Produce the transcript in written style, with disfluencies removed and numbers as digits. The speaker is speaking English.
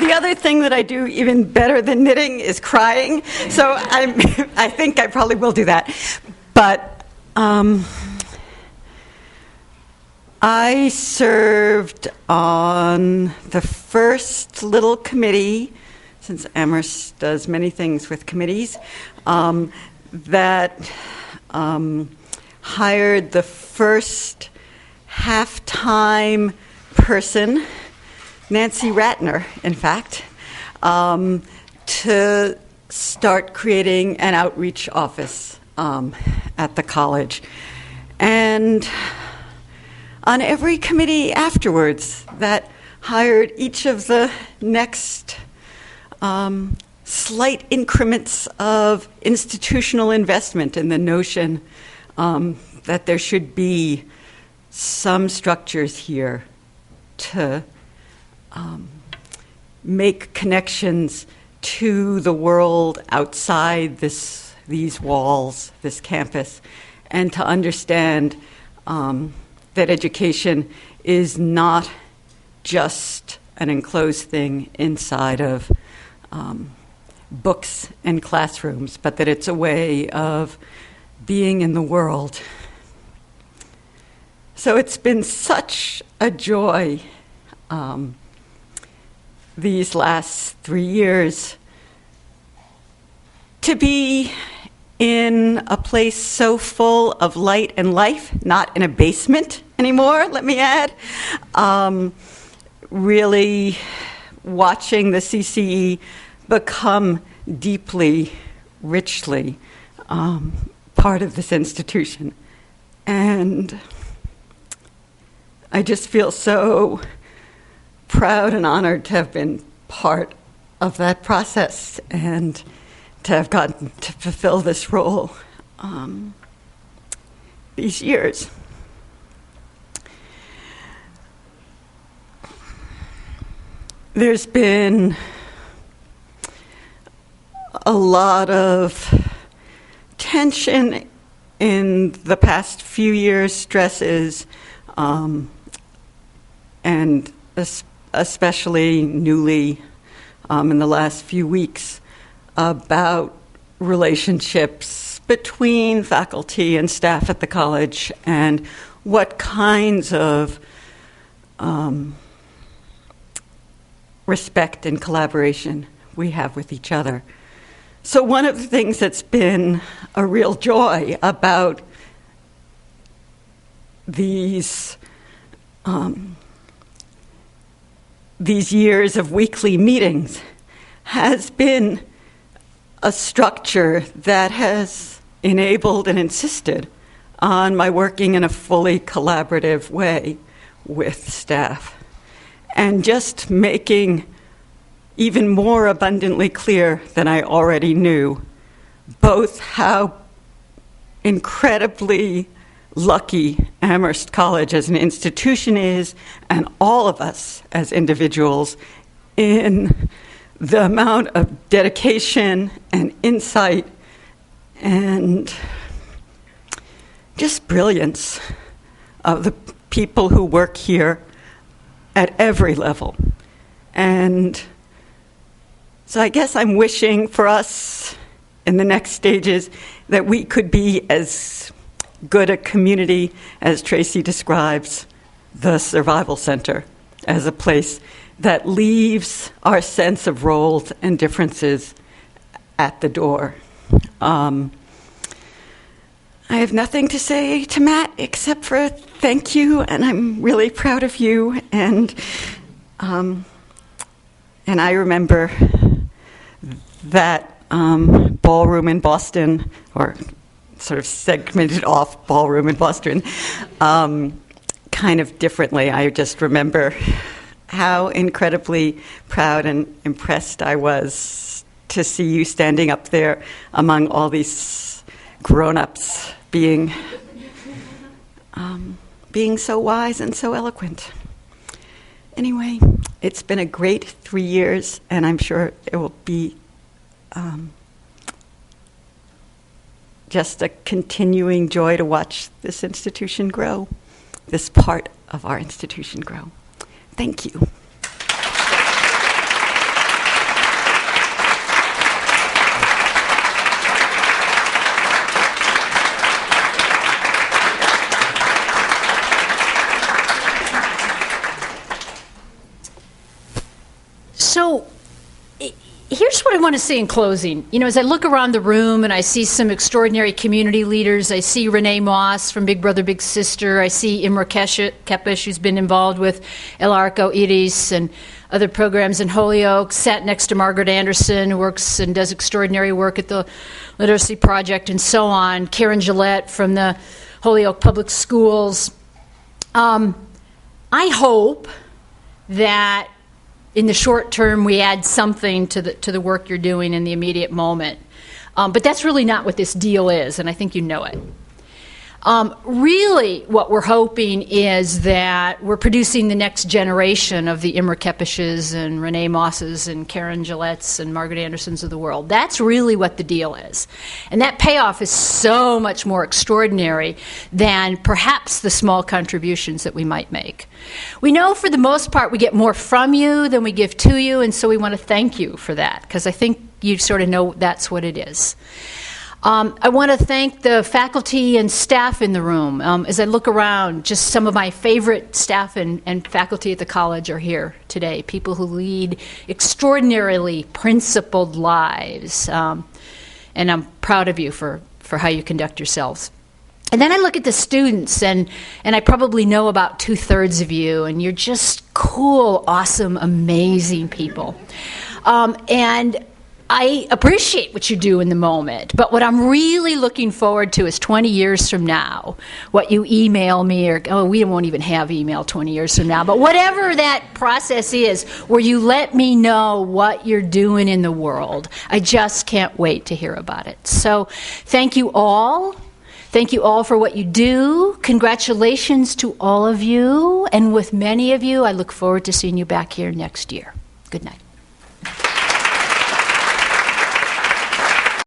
The other thing that I do even better than knitting is crying. So I think I probably will do that. But I served on the first little committee, since Amherst does many things with committees, that hired the first half-time person, Nancy Ratner, in fact, to start creating an outreach office at the college. And on every committee afterwards that hired each of the next slight increments of institutional investment in the notion that there should be some structures here to make connections to the world outside these walls, this campus, and to understand that education is not just an enclosed thing inside of books and classrooms, but that it's a way of being in the world. So it's been such a joy these last 3 years to be in a place so full of light and life, not in a basement anymore, let me add. Really watching the CCE become deeply, richly part of this institution. And I just feel so proud and honored to have been part of that process and to have gotten to fulfill this role these years. There's been a lot of tension in the past few years, stresses, and especially newly in the last few weeks, about relationships between faculty and staff at the college and what kinds of respect and collaboration we have with each other. So one of the things that's been a real joy about these years of weekly meetings has been a structure that has enabled and insisted on my working in a fully collaborative way with staff, and just making even more abundantly clear than I already knew both how incredibly lucky Amherst College as an institution is, and all of us as individuals, in the amount of dedication and insight and just brilliance of the people who work here at every level. And so I guess I'm wishing for us in the next stages that we could be as good a community as Tracy describes the Survival Center, as a place that leaves our sense of roles and differences at the door. I have nothing to say to Matt except for thank you, and I'm really proud of you. And I remember that ballroom in Boston, or sort of segmented off ballroom in Boston, kind of differently. I just remember how incredibly proud and impressed I was to see you standing up there among all these grown-ups being so wise and so eloquent. Anyway, it's been a great 3 years, and I'm sure it will be just a continuing joy to watch this institution grow, this part of our institution grow. Thank you. So here's what I want to say in closing. You know, as I look around the room and I see some extraordinary community leaders, I see Renee Moss from Big Brother Big Sister, I see Imre Kepesh, who's been involved with El Arco Iris and other programs in Holyoke, sat next to Margaret Anderson, who works and does extraordinary work at the Literacy Project and so on, Karen Gillette from the Holyoke Public Schools. I hope that in the short term we add something to the work you're doing in the immediate moment. But that's really not what this deal is, and I think you know it. Really, what we're hoping is that we're producing the next generation of the Imre Kepeshes and Renee Mosses and Karen Gillettes and Margaret Andersons of the world. That's really what the deal is. And that payoff is so much more extraordinary than perhaps the small contributions that we might make. We know for the most part we get more from you than we give to you, and so we want to thank you for that, because I think you sort of know that's what it is. I want to thank the faculty and staff in the room. As I look around, just some of my favorite staff and faculty at the college are here today, people who lead extraordinarily principled lives. And I'm proud of you for how you conduct yourselves. And then I look at the students, and I probably know about 2/3 of you, and you're just cool, awesome, amazing people. And I appreciate what you do in the moment, but what I'm really looking forward to is 20 years from now, what you email me, or we won't even have email 20 years from now, but whatever that process is, where you let me know what you're doing in the world. I just can't wait to hear about it. So thank you all. Thank you all for what you do. Congratulations to all of you, and with many of you, I look forward to seeing you back here next year. Good night.